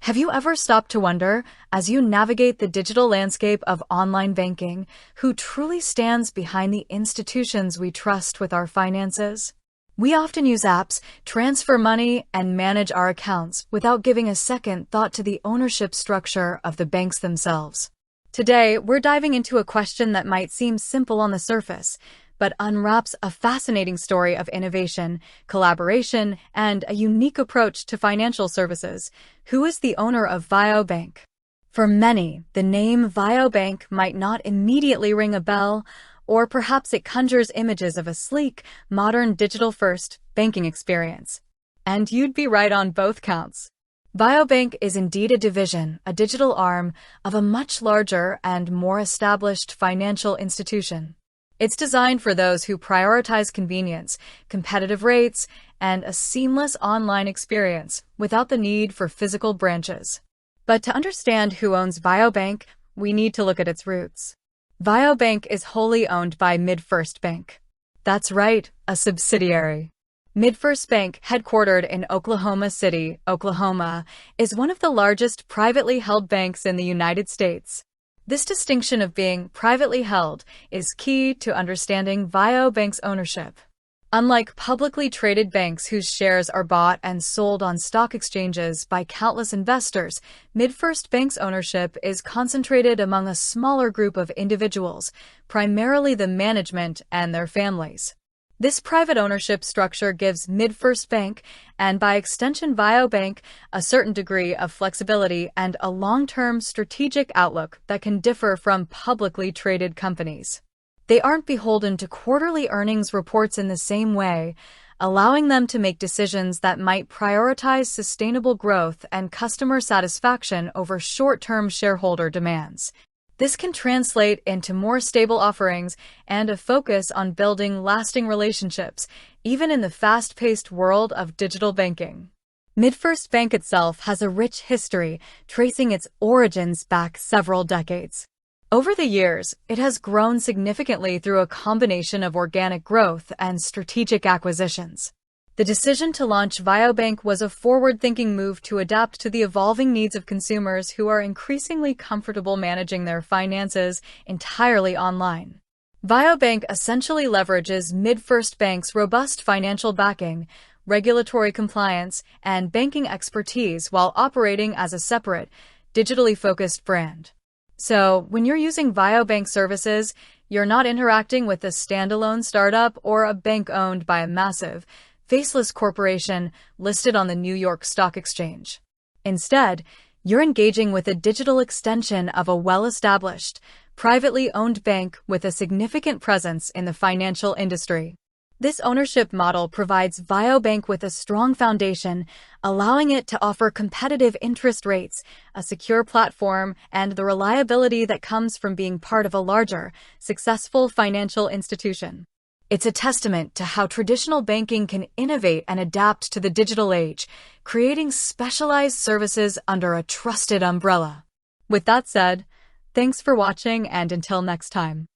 Have you ever stopped to wonder, as you navigate the digital landscape of online banking, who truly stands behind the institutions we trust with our finances? We often use apps, transfer money, and manage our accounts without giving a second thought to the ownership structure of the banks themselves. Today, we're diving into a question that might seem simple on the surface, but unwraps a fascinating story of innovation, collaboration, and a unique approach to financial services. Who is the owner of VioBank? For many, the name VioBank might not immediately ring a bell, or perhaps it conjures images of a sleek, modern digital-first banking experience. And you'd be right on both counts. VioBank is indeed a division, a digital arm, of a much larger and more established financial institution. It's designed for those who prioritize convenience, competitive rates, and a seamless online experience without the need for physical branches. But to understand who owns VioBank, we need to look at its roots. VioBank is wholly owned by MidFirst Bank. That's right, a subsidiary. MidFirst Bank, headquartered in Oklahoma City, Oklahoma, is one of the largest privately held banks in the United States. This distinction of being privately held is key to understanding VioBank's ownership. Unlike publicly traded banks whose shares are bought and sold on stock exchanges by countless investors, MidFirst Bank's ownership is concentrated among a smaller group of individuals, primarily the management and their families. This private ownership structure gives MidFirst Bank, and by extension VioBank, a certain degree of flexibility and a long-term strategic outlook that can differ from publicly traded companies. They aren't beholden to quarterly earnings reports in the same way, allowing them to make decisions that might prioritize sustainable growth and customer satisfaction over short-term shareholder demands. This can translate into more stable offerings and a focus on building lasting relationships, even in the fast-paced world of digital banking. MidFirst Bank itself has a rich history, tracing its origins back several decades. Over the years, it has grown significantly through a combination of organic growth and strategic acquisitions. The decision to launch VioBank was a forward-thinking move to adapt to the evolving needs of consumers who are increasingly comfortable managing their finances entirely online. VioBank essentially leverages MidFirst Bank's robust financial backing, regulatory compliance, and banking expertise while operating as a separate, digitally focused brand. So, when you're using VioBank services, you're not interacting with a standalone startup or a bank owned by a massive, faceless corporation listed on the New York Stock Exchange. Instead, you're engaging with a digital extension of a well-established, privately owned bank with a significant presence in the financial industry. This ownership model provides VioBank with a strong foundation, allowing it to offer competitive interest rates, a secure platform, and the reliability that comes from being part of a larger, successful financial institution. It's a testament to how traditional banking can innovate and adapt to the digital age, creating specialized services under a trusted umbrella. With that said, thanks for watching, and until next time.